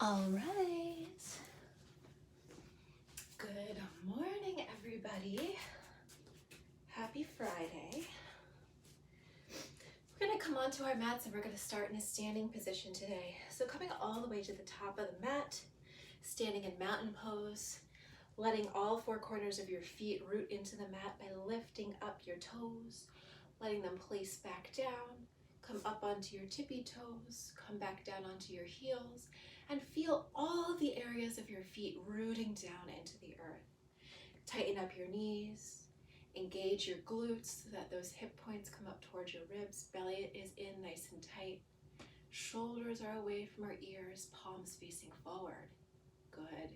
All right. Good morning, everybody. Happy Friday. We're going to come onto our mats and we're going to start in a standing position today. So coming all the way to the top of the mat, standing in mountain pose, letting all four corners of your feet root into the mat by lifting up your toes, letting them place back down, come up onto your tippy toes, come back down onto your heels, and feel all the areas of your feet rooting down into the earth. Tighten up your knees, engage your glutes so that those hip points come up towards your ribs, belly is in nice and tight, shoulders are away from our ears, palms facing forward. Good.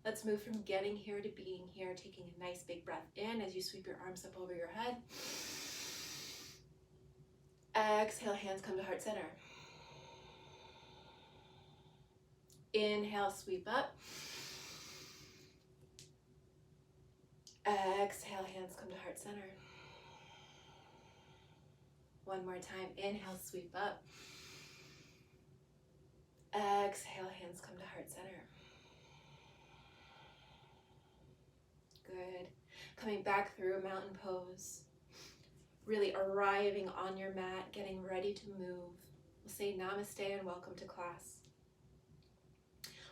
Let's move from getting here to being here, taking a nice big breath in as you sweep your arms up over your head. Exhale, hands come to heart center. Inhale, sweep up. Exhale, hands come to heart center. One more time. Inhale, sweep up. Exhale, hands come to heart center. Good. Coming back through a mountain pose. Really arriving on your mat, getting ready to move. We'll say namaste and welcome to class.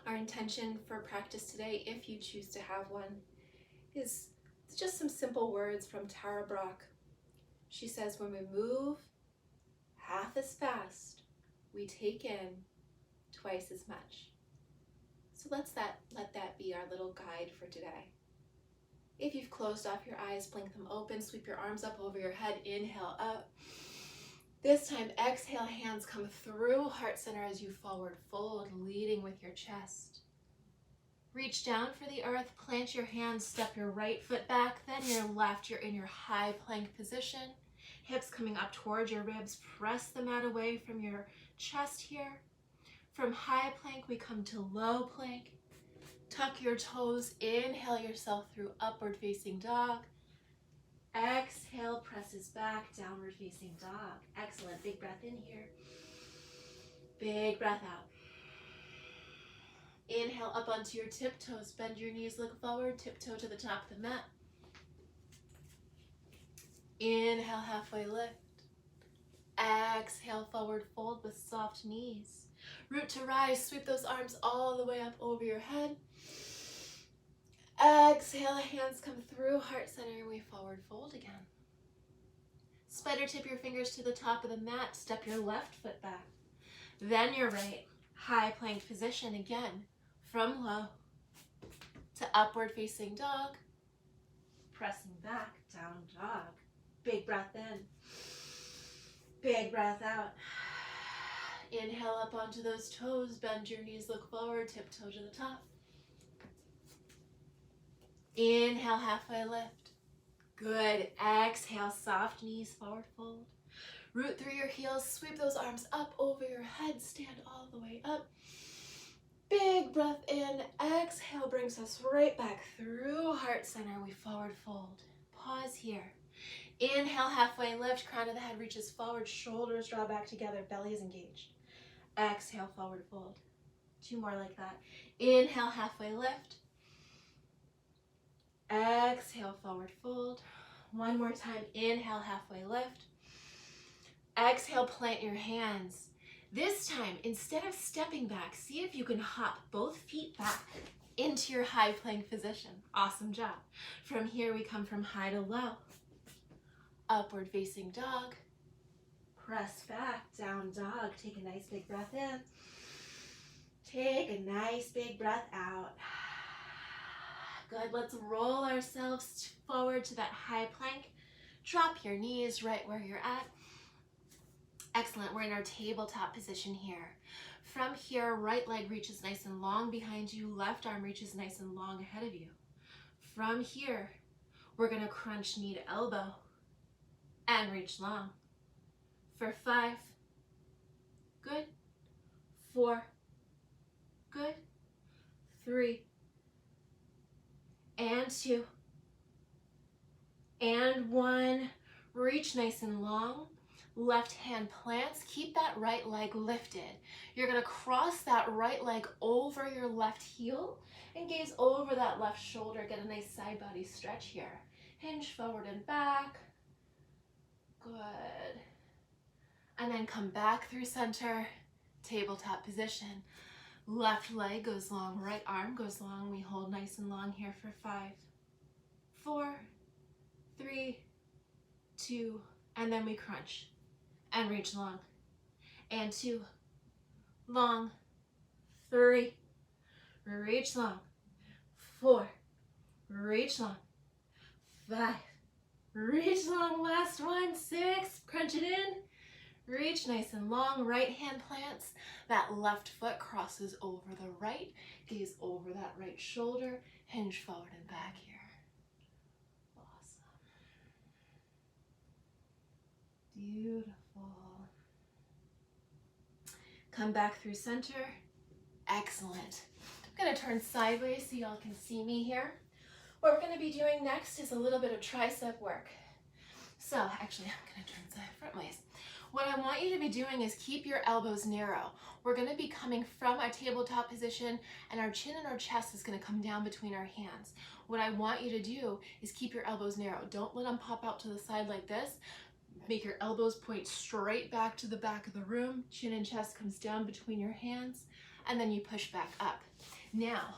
Our intention for practice today, if you choose to have one, is just some simple words from Tara Brach. She says, when we move half as fast, we take in twice as much. So let that be our little guide for today. If you've closed off your eyes, blink them open, sweep your arms up over your head, inhale up. This time, exhale, hands come through heart center as you forward fold, leading with your chest. Reach down for the earth, plant your hands, step your right foot back, then your left, you're in your high plank position. Hips coming up towards your ribs, press the mat away from your chest here. From high plank, we come to low plank. Tuck your toes, inhale yourself through upward facing dog. Exhale, presses back, downward facing dog. Excellent, big breath in here. Big breath out. Inhale up onto your tiptoes, bend your knees, look forward, tiptoe to the top of the mat. Inhale, halfway lift. Exhale, forward fold with soft knees. Root to rise, sweep those arms all the way up over your head. Exhale, hands come through heart center and we forward fold again. Spider tip your fingers to the top of the mat, step your left foot back. Then your right, high plank position again. From low to upward facing dog, pressing back, down dog. Big breath in, big breath out. Inhale up onto those toes, bend your knees, look forward, tiptoe to the top. Inhale, halfway lift. Good. Exhale, soft knees, forward fold. Root through your heels, sweep those arms up over your head, stand all the way up. Big breath in, exhale brings us right back through heart center. We forward fold. Pause here. Inhale, halfway lift, crown of the head reaches forward, shoulders draw back together, belly is engaged. Exhale, forward fold. Two more like that. Inhale, halfway lift. Exhale, forward fold. One more time. Inhale, halfway lift. Exhale, plant your hands. This time, instead of stepping back, see if you can hop both feet back into your high plank position. Awesome job. From here, we come from high to low. Upward facing dog. Press back, down dog. Take a nice big breath in. Take a nice big breath out. Good, let's roll ourselves forward to that high plank. Drop your knees right where you're at. Excellent, we're in our tabletop position here. From here, right leg reaches nice and long behind you, left arm reaches nice and long ahead of you. From here, we're gonna crunch knee to elbow and reach long. For 5, good. 4, good. 3, and 2, and 1. Reach nice and long. Left hand plants, keep that right leg lifted. You're gonna cross that right leg over your left heel and gaze over that left shoulder. Get a nice side body stretch here. Hinge forward and back. Good. And then come back through center, tabletop position. Left leg goes long, right arm goes long. We hold nice and long here for 5, 4, 3, 2, and then we crunch and reach long. And 2, long, 3, reach long, 4, reach long, 5, reach long, last one, 6, crunch it in, reach nice and long, right hand plants, that left foot crosses over the right, gaze over that right shoulder, hinge forward and back here. Awesome. Beautiful. Come back through center. Excellent. I'm gonna turn sideways so y'all can see me here. What we're gonna be doing next is a little bit of tricep work. So actually, I'm gonna turn side front ways. What I want you to be doing is keep your elbows narrow. We're gonna be coming from our tabletop position and our chin and our chest is gonna come down between our hands. What I want you to do is keep your elbows narrow. Don't let them pop out to the side like this. Make your elbows point straight back to the back of the room. Chin and chest comes down between your hands, and then you push back up. Now,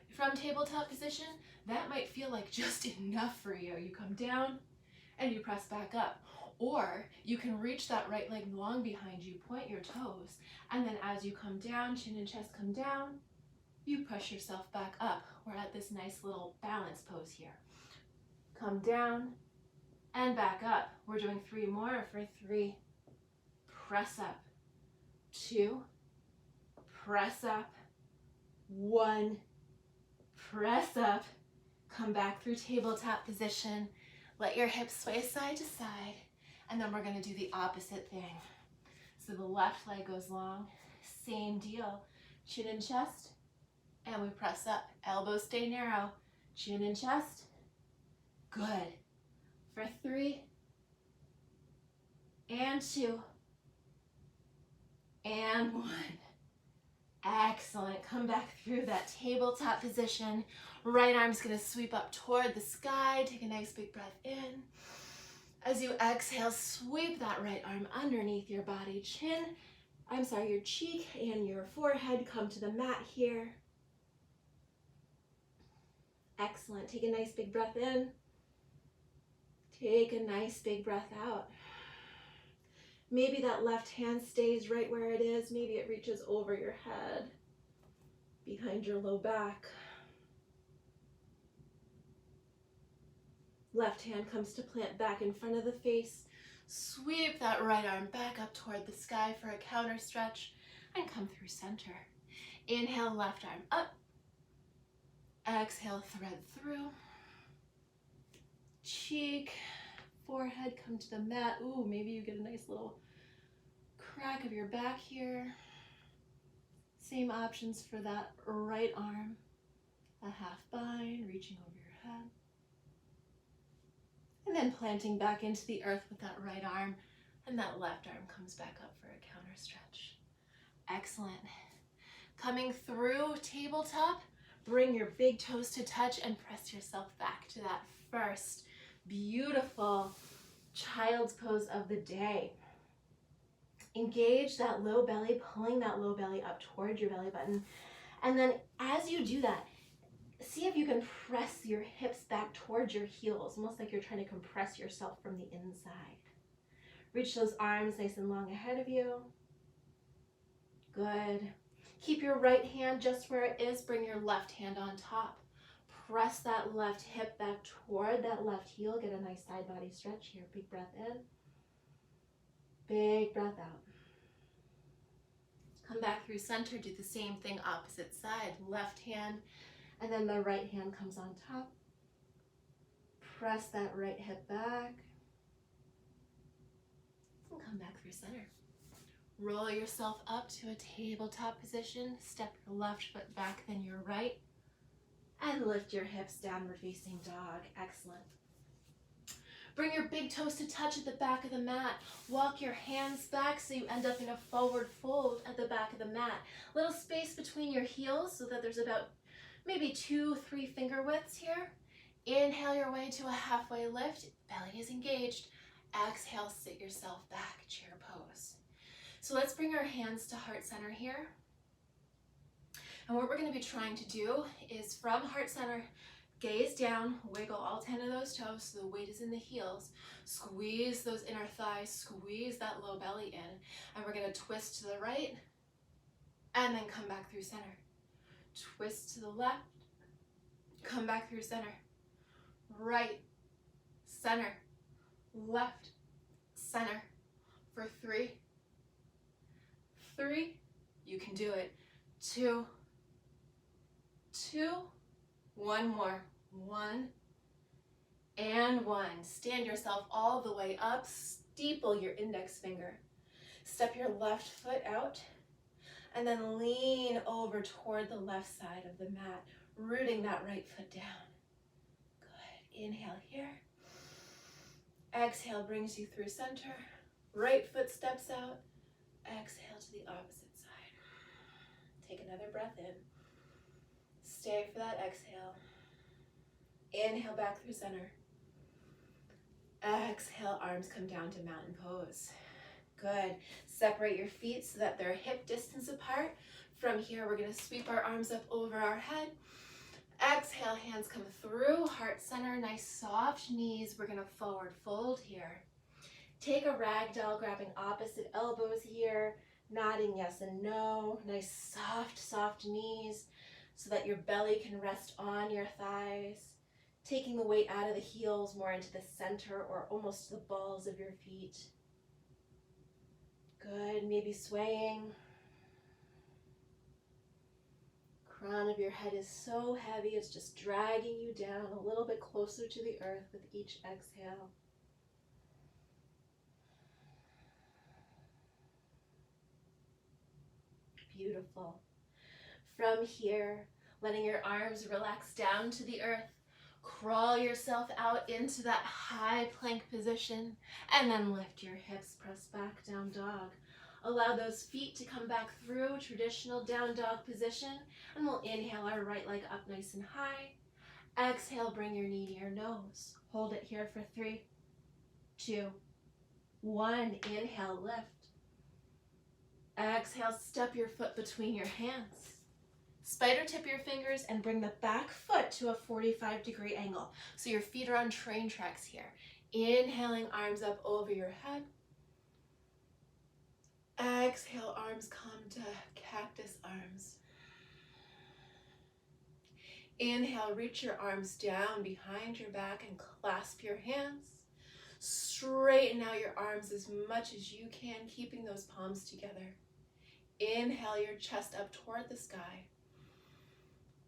from tabletop position, that might feel like just enough for you. You come down and you press back up. Or you can reach that right leg long behind you, point your toes, and then as you come down, chin and chest come down, you push yourself back up. We're at this nice little balance pose here. Come down and back up. We're doing 3 more for 3. Press up. 2. Press up. 1. Press up. Come back through tabletop position. Let your hips sway side to side. And then we're going to do the opposite thing. So the left leg goes long. Same deal. Chin and chest. And we press up. Elbows stay narrow. Chin and chest. Good. For 3. And 2. And 1. Excellent. Come back through that tabletop position. Right arm's going to sweep up toward the sky. Take a nice big breath in. As you exhale, sweep that right arm underneath your body. Your cheek and your forehead come to the mat here. Excellent. Take a nice big breath in. Take a nice big breath out. Maybe that left hand stays right where it is. Maybe it reaches over your head, behind your low back. Left hand comes to plant back in front of the face. Sweep that right arm back up toward the sky for a counter stretch and come through center. Inhale, left arm up. Exhale, thread through. Cheek, forehead, come to the mat. Ooh, maybe you get a nice little crack of your back here. Same options for that right arm. A half bind, reaching over your head. And then planting back into the earth with that right arm, and that left arm comes back up for a counter stretch. Excellent. Coming through tabletop, bring your big toes to touch and press yourself back to that first beautiful child's pose of the day. Engage that low belly, pulling that low belly up towards your belly button. And then as you do that, see if you can press your hips back towards your heels, almost like you're trying to compress yourself from the inside. Reach those arms nice and long ahead of you. Good. Keep your right hand just where it is. Bring your left hand on top. Press that left hip back toward that left heel. Get a nice side body stretch here. Big breath in. Big breath out. Come back through center. Do the same thing opposite side. Left hand. And then the right hand comes on top. Press that right hip back. And come back through center. Roll yourself up to a tabletop position. Step your left foot back, then your right. And lift your hips, downward facing dog. Excellent. Bring your big toes to touch at the back of the mat. Walk your hands back so you end up in a forward fold at the back of the mat. Little space between your heels so that there's about maybe 2-3 finger widths here. Inhale your way to a halfway lift. Belly is engaged. Exhale, sit yourself back, chair pose. So let's bring our hands to heart center here. And what we're going to be trying to do is from heart center, gaze down, wiggle all 10 of those toes so the weight is in the heels. Squeeze those inner thighs, squeeze that low belly in. And we're going to twist to the right and then come back through center. Twist to the left, come back through center. Right, center, left, center. For 3, you can do it. 2, 1 more. 1 and 1. Stand yourself all the way up. Steeple your index finger. Step your left foot out and then lean over toward the left side of the mat, rooting that right foot down. Good. Inhale here. Exhale brings you through center. Right foot steps out. Exhale to the opposite side. Take another breath in. Stay for that exhale. Inhale back through center. Exhale, arms come down to mountain pose. Good. Separate your feet so that they're hip distance apart. From here, we're going to sweep our arms up over our head. Exhale, hands come through, heart center, nice soft knees. We're going to forward fold here. Take a ragdoll, grabbing opposite elbows here, nodding yes and no. Nice soft knees so that your belly can rest on your thighs. Taking the weight out of the heels more into the center or almost the balls of your feet. Good, maybe swaying. Crown of your head is so heavy, it's just dragging you down a little bit closer to the earth with each exhale. Beautiful. From here, letting your arms relax down to the earth, crawl yourself out into that high plank position, and then lift your hips, press back, down dog. Allow those feet to come back through traditional down dog position, and we'll inhale our right leg up nice and high. Exhale, bring your knee to your nose. Hold it here for 3, 2, 1. Inhale, lift. Exhale, step your foot between your hands. Spider tip your fingers and bring the back foot to a 45-degree angle. So your feet are on train tracks here. Inhaling, arms up over your head. Exhale, arms come to cactus arms. Inhale, reach your arms down behind your back and clasp your hands. Straighten out your arms as much as you can, keeping those palms together. Inhale your chest up toward the sky.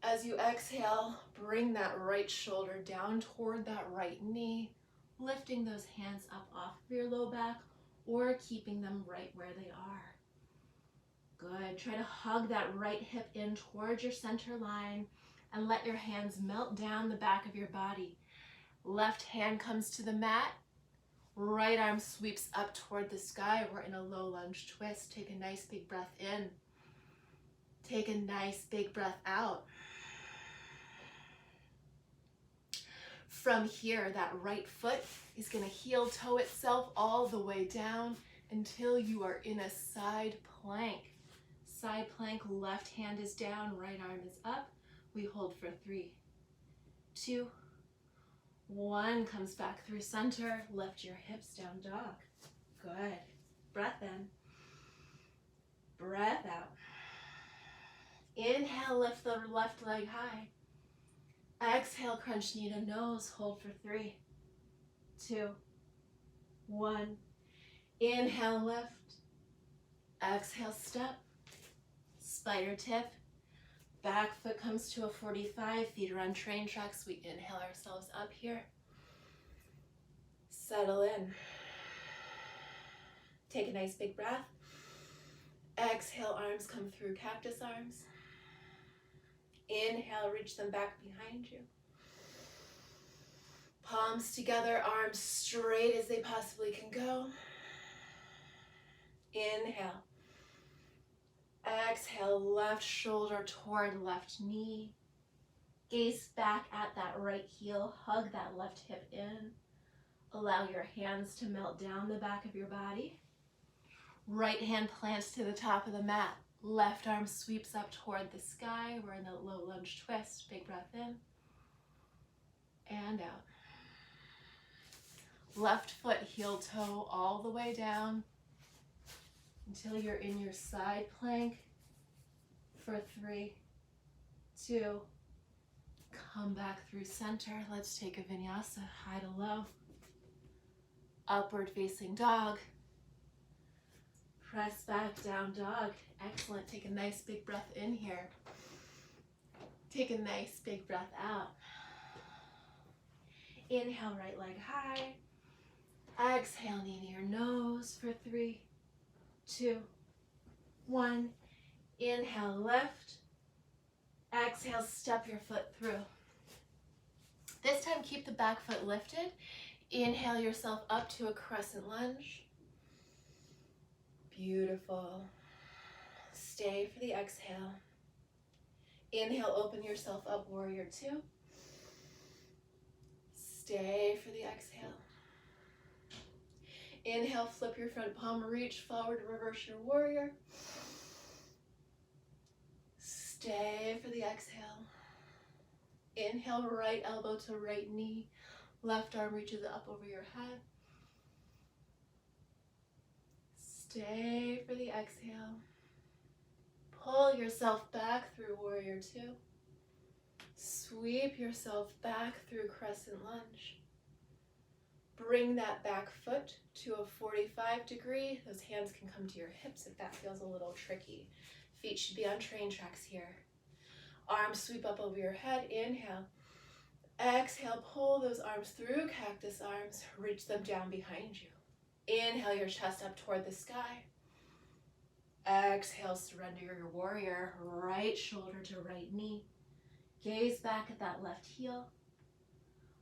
As you exhale, bring that right shoulder down toward that right knee, lifting those hands up off of your low back or keeping them right where they are. Good. Try to hug that right hip in towards your center line and let your hands melt down the back of your body. Left hand comes to the mat. Right arm sweeps up toward the sky. We're in a low lunge twist. Take a nice big breath in. Take a nice big breath out. From here, that right foot is going to heel toe itself all the way down until you are in a side plank. Side plank, left hand is down, right arm is up. We hold for 3, 2, 1. Comes back through center. Lift your hips, down dog. Good. Breath in. Breath out. Inhale, lift the left leg high. Exhale, crunch knee to nose. Hold for 3, 2, 1. Inhale, lift. Exhale, step. Spider tip. Back foot comes to a 45. Feet are on train tracks. We inhale ourselves up here. Settle in. Take a nice big breath. Exhale, arms come through cactus arms. Inhale, reach them back behind you. Palms together, arms straight as they possibly can go. Inhale. Exhale, left shoulder toward left knee. Gaze back at that right heel, hug that left hip in. Allow your hands to melt down the back of your body. Right hand plants to the top of the mat. Left arm sweeps up toward the sky. We're in the low lunge twist. Big breath in and out. Left foot heel toe all the way down until you're in your side plank for 3, 2, come back through center. Let's take a vinyasa, high to low. Upward facing dog. Press back, down dog. Excellent. Take a nice big breath in here. Take a nice big breath out. Inhale, right leg high. Exhale, knee to your nose for 3, 2, 1. Inhale, lift. Exhale, step your foot through. This time, keep the back foot lifted. Inhale yourself up to a crescent lunge. Beautiful. Stay for the exhale. Inhale, open yourself up, warrior 2. Stay for the exhale. Inhale, flip your front palm, reach forward, reverse your warrior. Stay for the exhale. Inhale, right elbow to right knee. Left arm reaches up over your head. Stay for the exhale. Pull yourself back through warrior 2. Sweep yourself back through crescent lunge. Bring that back foot to a 45 degree. Those hands can come to your hips if that feels a little tricky. Feet should be on train tracks here. Arms sweep up over your head. Inhale. Exhale, pull those arms through cactus arms. Reach them down behind you. Inhale your chest up toward the sky. Exhale, surrender your warrior. Right shoulder to right knee. Gaze back at that left heel.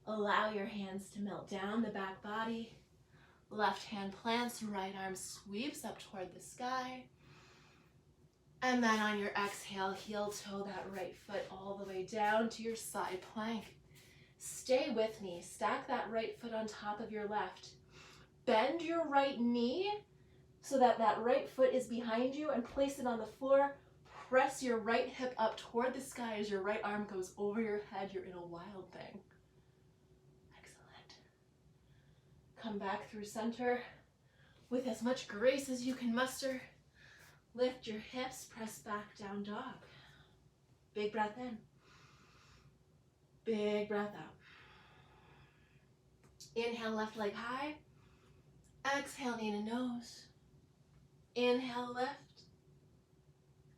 Allow your hands to melt down the back body. Left hand plants, right arm sweeps up toward the sky. And then on your exhale, heel toe that right foot all the way down to your side plank. Stay with me. Stack that right foot on top of your left. Bend your right knee so that that right foot is behind you and place it on the floor. Press your right hip up toward the sky as your right arm goes over your head. You're in a wild thing. Excellent. Come back through center with as much grace as you can muster. Lift your hips, press back, down dog. Big breath in. Big breath out. Inhale, left leg high. Exhale, knee to nose. Inhale, lift.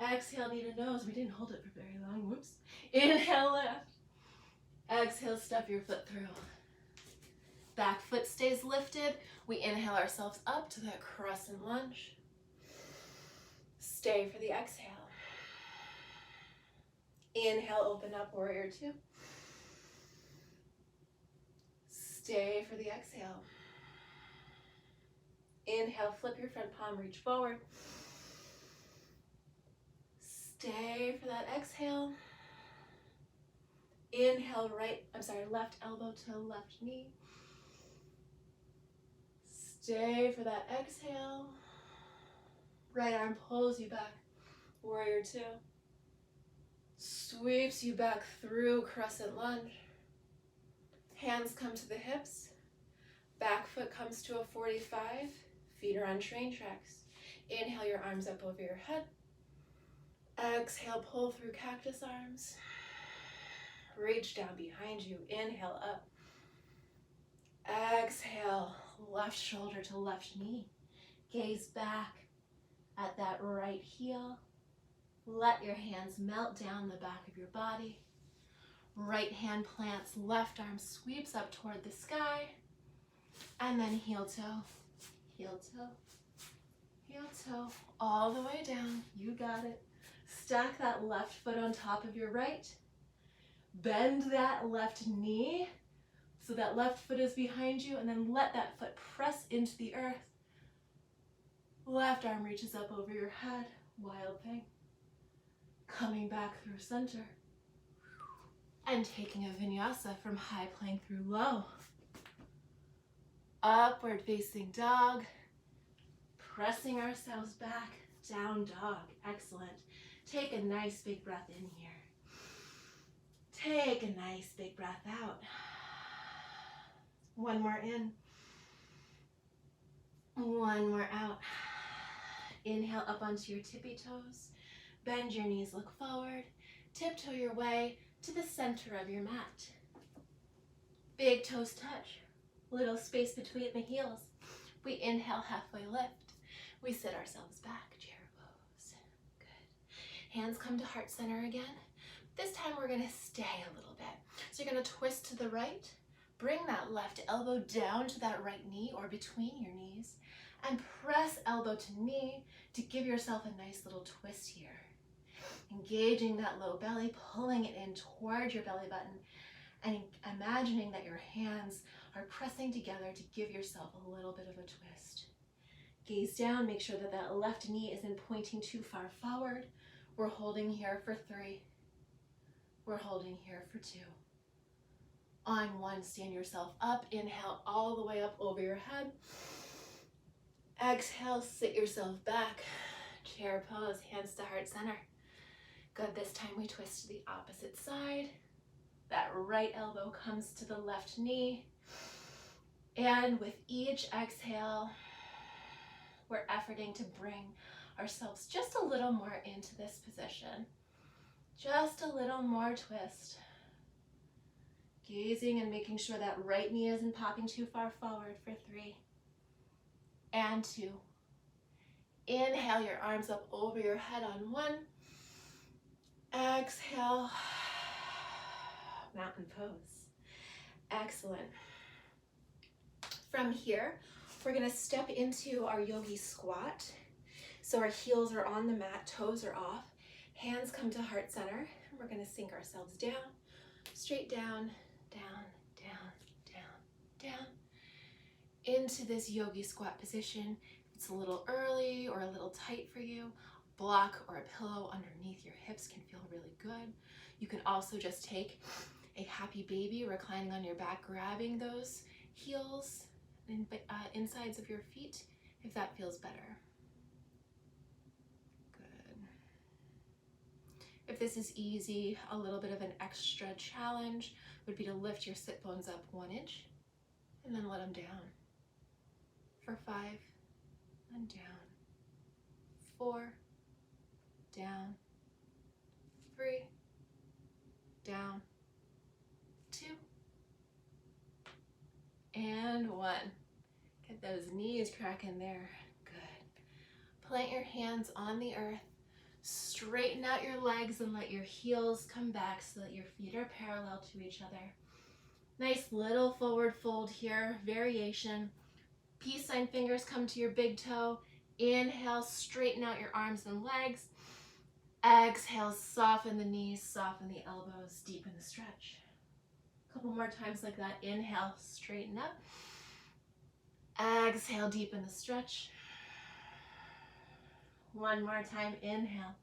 Exhale, knee to nose. We didn't hold it for very long. Whoops. Inhale, lift. Exhale, step your foot through. Back foot stays lifted. We inhale ourselves up to that crescent lunge. Stay for the exhale. Inhale, open up, warrior 2. Stay for the exhale. Inhale, flip your front palm, reach forward. Stay for that exhale. Inhale, left elbow to left knee. Stay for that exhale. Right arm pulls you back, warrior 2. Sweeps you back through crescent lunge. Hands come to the hips. Back foot comes to a 45. Feet are on train tracks. Inhale your arms up over your head. Exhale, pull through cactus arms. Reach down behind you. Inhale up. Exhale, left shoulder to left knee. Gaze back at that right heel. Let your hands melt down the back of your body. Right hand plants, left arm sweeps up toward the sky. And then heel toe, heel toe, heel toe, all the way down. You got it. Stack that left foot on top of your right. Bend that left knee. So that left foot is behind you, and then let that foot press into the earth. Left arm reaches up over your head, wild thing. Coming back through center. And taking a vinyasa from high plank through low. Upward facing dog. Pressing ourselves back, down dog. Excellent. Take a nice big breath in here. Take a nice big breath out. One more in. One more out. Inhale up onto your tippy toes. Bend your knees, look forward. Tiptoe your way to the center of your mat. Big toes touch. Little space between the heels. We inhale, halfway lift. We sit ourselves back, chair pose. Good. Hands come to heart center again. This time we're gonna stay a little bit. So you're gonna twist to the right. Bring that left elbow down to that right knee or between your knees. And press elbow to knee to give yourself a nice little twist here. Engaging that low belly, pulling it in toward your belly button, and imagining that your hands are pressing together to give yourself a little bit of a twist. Gaze down, make sure that that left knee isn't pointing too far forward. We're holding here for 3. We're holding here for 2. On 1, stand yourself up. Inhale all the way up over your head. Exhale, sit yourself back. Chair pose, hands to heart center. Good, this time we twist to the opposite side. That right elbow comes to the left knee. And with each exhale, we're efforting to bring ourselves just a little more into this position. Just a little more twist. Gazing and making sure that right knee isn't popping too far forward for 3 and 2. Inhale your arms up over your head on 1. Exhale, mountain pose. Excellent. From here, we're gonna step into our yogi squat. So our heels are on the mat, toes are off, hands come to heart center, and we're gonna sink ourselves down, straight down, down, down, down, down, into this yogi squat position. If it's a little early or a little tight for you, block or a pillow underneath your hips can feel really good. You can also just take a happy baby reclining on your back, grabbing those heels and insides of your feet if that feels better. Good. If this is easy, a little bit of an extra challenge would be to lift your sit bones up 1 inch and then let them down for 5 and down, 4, down, 3, down, 2, and 1. Get those knees cracking there. Good. Plant your hands on the earth. Straighten out your legs and let your heels come back so that your feet are parallel to each other. Nice little forward fold here, variation. Peace sign fingers come to your big toe. Inhale, straighten out your arms and legs. Exhale, soften the knees, soften the elbows, deepen the stretch. A couple more times like that. Inhale, straighten up. Exhale, deepen the stretch. One more time, inhale.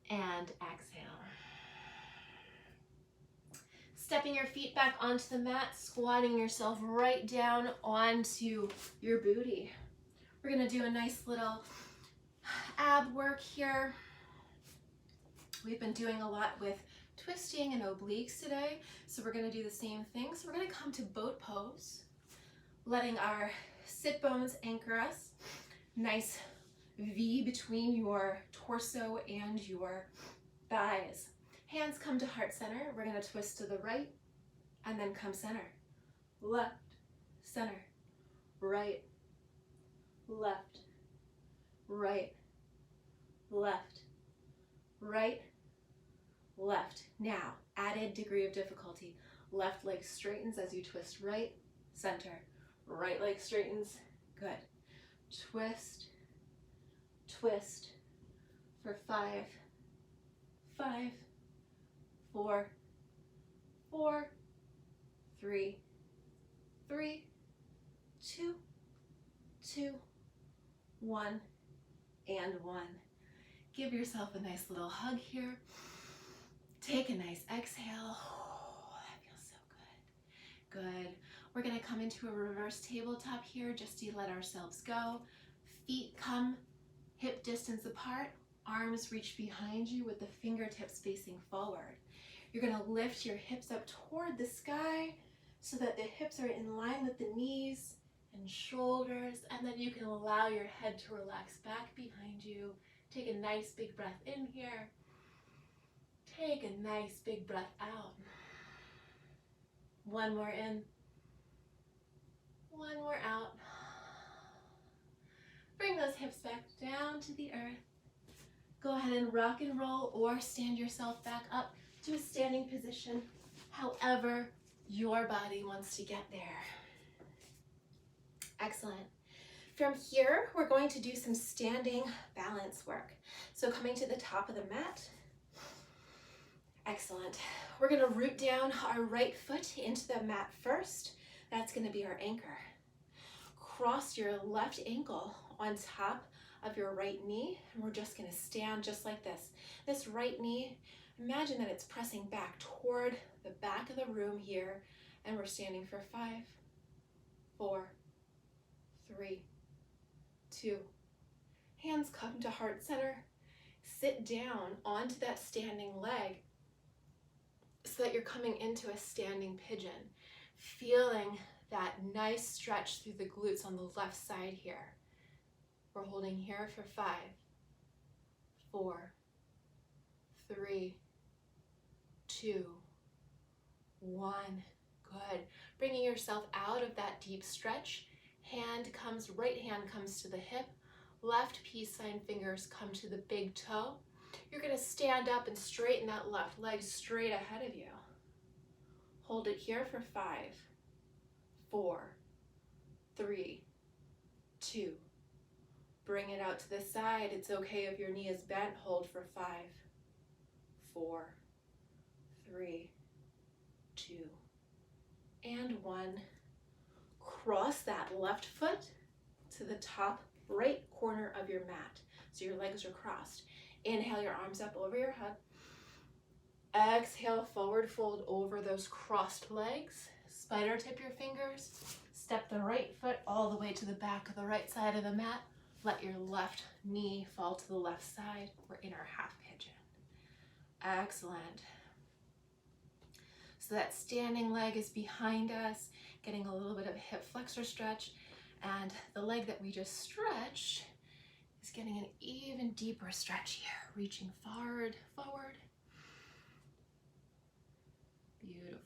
And exhale. Stepping your feet back onto the mat, squatting yourself right down onto your booty. We're gonna do a nice little ab work here. We've been doing a lot with twisting and obliques today, so we're gonna do the same thing. So we're gonna come to boat pose, letting our sit bones anchor us. Nice V between your torso and your thighs. Hands come to heart center. We're gonna twist to the right and then come center. Left, center, right, left, right, left, right, left. Now, added degree of difficulty. Left leg straightens as you twist right, center. Right leg straightens. Good. Twist, twist for 5, 5, 4, 4, 3, 3, 2, 2, 1, and 1. Give yourself a nice little hug here. Take a nice exhale. Oh, that feels so good. Good. We're going to come into a reverse tabletop here just to let ourselves go. Feet come hip distance apart. Arms reach behind you with the fingertips facing forward. You're going to lift your hips up toward the sky so that the hips are in line with the knees and shoulders, and then you can allow your head to relax back behind you. Take a nice big breath in here. Take a nice big breath out. One more in. One more out. Bring those hips back down to the earth. Go ahead and rock and roll or stand yourself back up to a standing position, however your body wants to get there. Excellent. From here, we're going to do some standing balance work. So coming to the top of the mat. Excellent. We're going to root down our right foot into the mat first. That's going to be our anchor. Cross your left ankle on top of your right knee, and we're just going to stand just like this. This right knee, imagine that it's pressing back toward the back of the room here, and we're standing for 5, 4, 3, 2. Hands come to heart center. Sit down onto that standing leg so that you're coming into a standing pigeon, feeling that nice stretch through the glutes on the left side here. We're holding here for 5, 4, 3, 2, 1. Good. Bringing yourself out of that deep stretch. Right hand comes to the hip. Left peace sign fingers come to the big toe. You're going to stand up and straighten that left leg straight ahead of you. Hold it here for 5, 4, 3, 2. Bring it out to the side. It's okay if your knee is bent. Hold for 5, 4, 3, 2, and 1. Cross that left foot to the top right corner of your mat. So your legs are crossed. Inhale your arms up over your head. Exhale, forward fold over those crossed legs. Spider tip your fingers. Step the right foot all the way to the back of the right side of the mat. Let your left knee fall to the left side. We're in our half pigeon. Excellent. So that standing leg is behind us, getting a little bit of a hip flexor stretch, and the leg that we just stretched is getting an even deeper stretch here, reaching forward. Beautiful.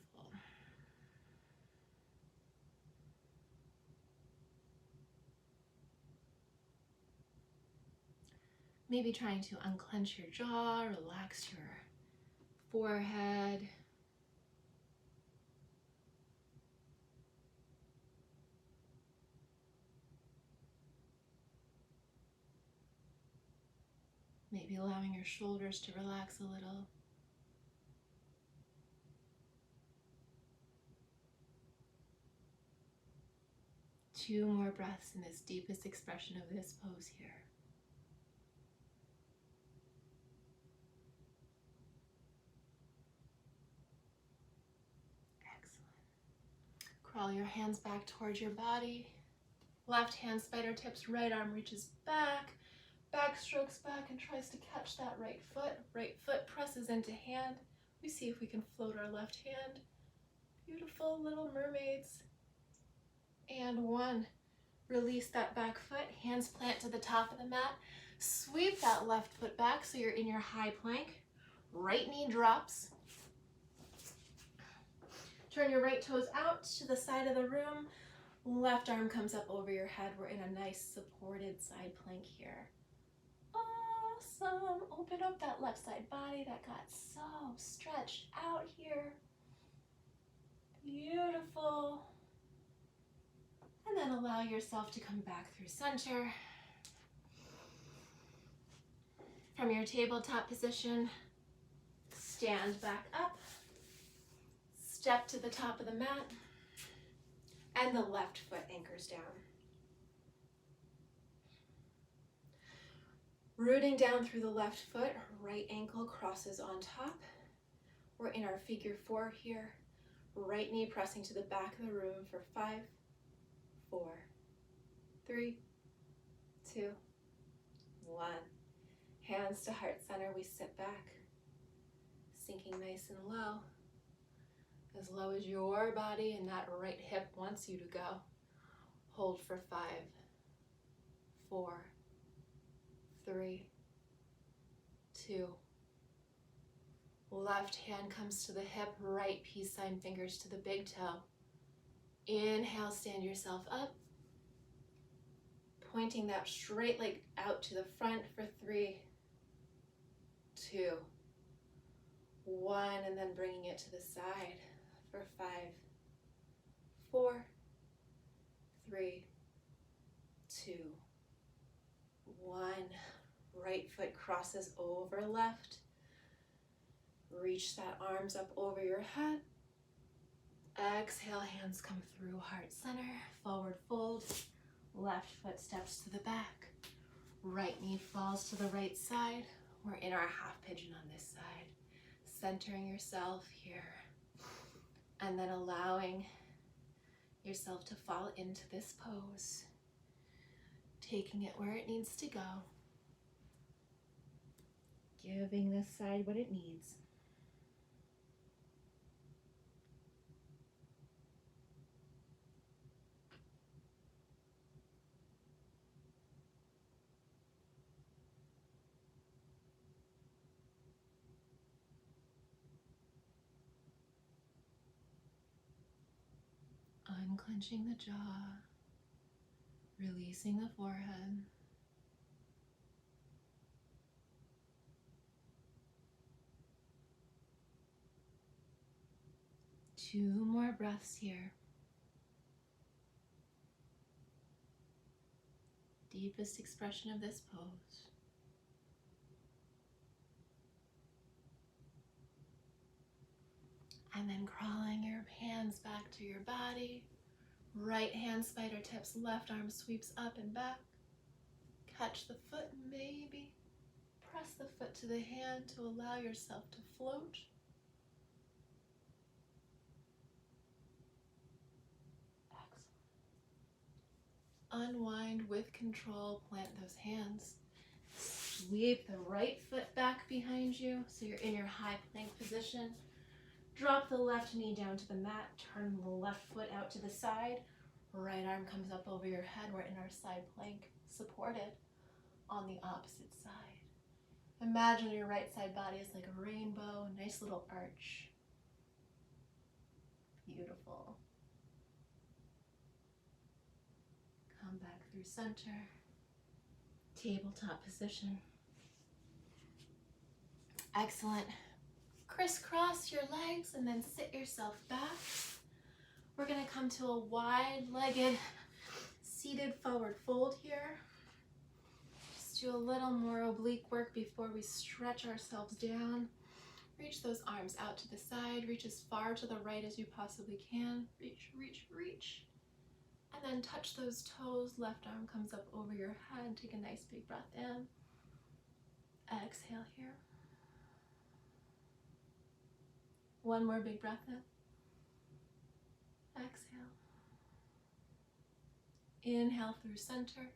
Maybe trying to unclench your jaw, relax your forehead. Maybe allowing your shoulders to relax a little. Two more breaths in this deepest expression of this pose here. Excellent. Crawl your hands back towards your body. Left hand spider tips, right arm reaches back. Back strokes back and tries to catch that right foot. Right foot presses into hand. We see if we can float our left hand. Beautiful little mermaids. And 1. Release that back foot. Hands plant to the top of the mat. Sweep that left foot back so you're in your high plank. Right knee drops. Turn your right toes out to the side of the room. Left arm comes up over your head. We're in a nice supported side plank here. Awesome. Open up that left side body that got so stretched out here. Beautiful. And then allow yourself to come back through center. From your tabletop position, stand back up. Step to the top of the mat. And the left foot anchors down. Rooting down through the left foot, right ankle crosses on top. We're in our figure 4 here. Right knee pressing to the back of the room for 5, 4, 3, 2, 1. Hands to heart center, we sit back, sinking nice and low as your body and that right hip wants you to go. Hold for 5, 4, 3, 2. Left hand comes to the hip, right peace sign fingers to the big toe. Inhale, stand yourself up. Pointing that straight leg out to the front for 3, 2, 1, and then bringing it to the side for 5, 4, 3, 2, 1. Right foot crosses over left. Reach that arms up over your head. Exhale, hands come through heart center, forward fold. Left foot steps to the back. Right knee falls to the right side. We're in our half pigeon on this side. Centering yourself here. And then allowing yourself to fall into this pose. Taking it where it needs to go. Giving this side what it needs. Unclenching the jaw, releasing the forehead. Two more breaths here. Deepest expression of this pose. And then crawling your hands back to your body. Right hand spider tips, left arm sweeps up and back. Catch the foot, maybe. Press the foot to the hand to allow yourself to float. Excellent. Unwind with control, plant those hands. Sweep the right foot back behind you so you're in your high plank position. Drop the left knee down to the mat, turn the left foot out to the side. Right arm comes up over your head. We're in our side plank, supported on the opposite side. Imagine your right side body is like a rainbow, nice little arch. Beautiful. Come back through center. Tabletop position. Excellent. Crisscross your legs and then sit yourself back. We're going to come to a wide-legged seated forward fold here. Just do a little more oblique work before we stretch ourselves down. Reach those arms out to the side. Reach as far to the right as you possibly can. Reach, reach, reach. And then touch those toes. Left arm comes up over your head. Take a nice big breath in. Exhale here. One more big breath in. Exhale. Inhale through center.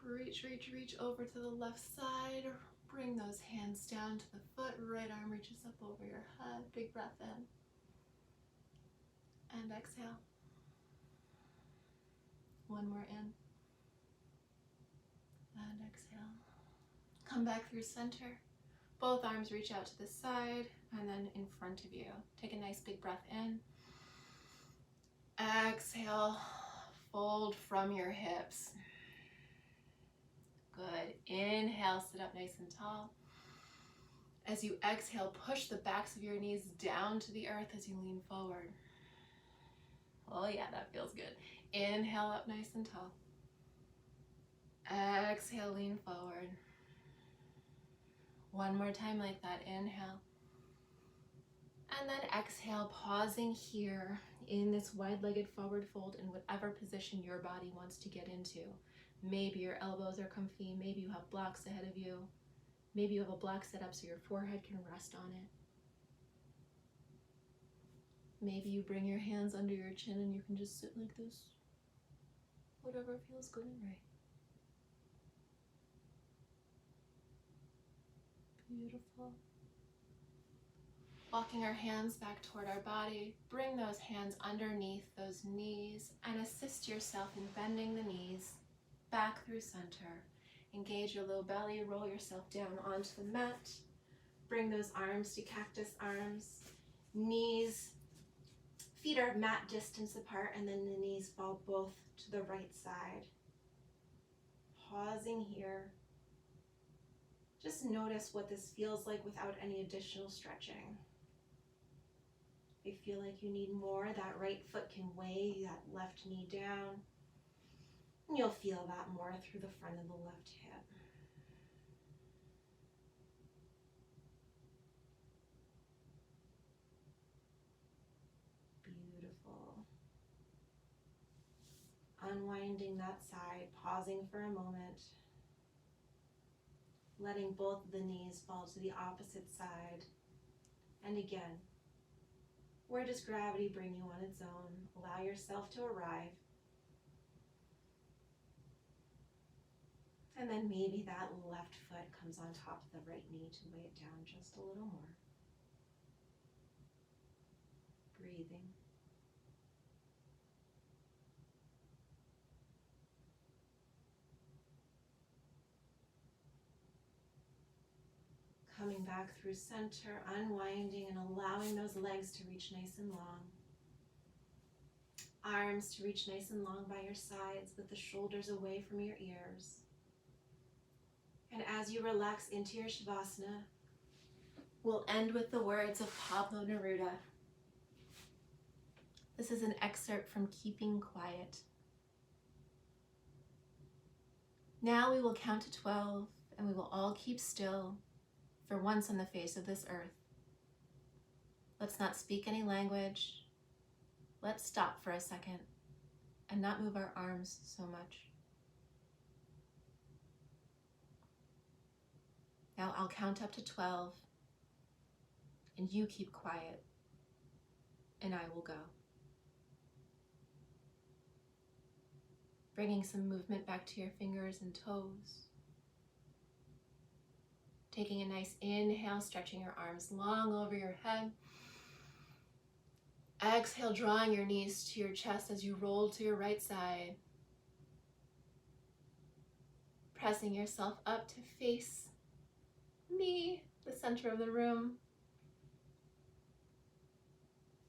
Reach, reach, reach over to the left side. Bring those hands down to the foot. Right arm reaches up over your head. Big breath in. And exhale. One more in. And exhale. Come back through center. Both arms reach out to the side and then in front of you. Take a nice big breath in. Exhale, fold from your hips. Good. Inhale, sit up nice and tall. As you exhale, push the backs of your knees down to the earth as you lean forward. Oh yeah, that feels good. Inhale up nice and tall. Exhale, lean forward. One more time like that. Inhale. And then exhale, pausing here in this wide-legged forward fold in whatever position your body wants to get into. Maybe your elbows are comfy, maybe you have blocks ahead of you, maybe you have a block set up so your forehead can rest on it. Maybe you bring your hands under your chin and you can just sit like this. Whatever feels good and right. Beautiful. Walking our hands back toward our body, bring those hands underneath those knees and assist yourself in bending the knees back through center. Engage your low belly, roll yourself down onto the mat. Bring those arms to cactus arms. Knees, feet are mat distance apart, and then the knees fall both to the right side. Pausing here. Just notice what this feels like without any additional stretching. If you feel like you need more, that right foot can weigh that left knee down. And you'll feel that more through the front of the left hip. Beautiful. Unwinding that side, pausing for a moment. Letting both of the knees fall to the opposite side. And again, where does gravity bring you on its own? Allow yourself to arrive. And then maybe that left foot comes on top of the right knee to weigh it down just a little more. Breathing. Coming back through center, unwinding and allowing those legs to reach nice and long. Arms to reach nice and long by your sides with the shoulders away from your ears. And as you relax into your Shavasana, we'll end with the words of Pablo Neruda. This is an excerpt from Keeping Quiet. Now we will count to 12 and we will all keep still for once on the face of this earth. Let's not speak any language. Let's stop for a second and not move our arms so much. Now I'll count up to 12 and you keep quiet and I will go. Bringing some movement back to your fingers and toes. Taking a nice inhale, stretching your arms long over your head. Exhale, drawing your knees to your chest as you roll to your right side. Pressing yourself up to face me, the center of the room.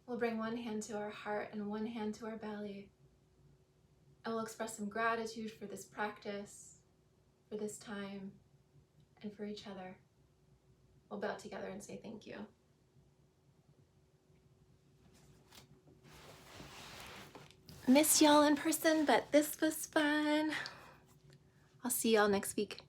We'll bring one hand to our heart and one hand to our belly. And we'll express some gratitude for this practice, for this time, and for each other. We'll bow together and say thank you. Miss y'all in person, but this was fun. I'll see y'all next week.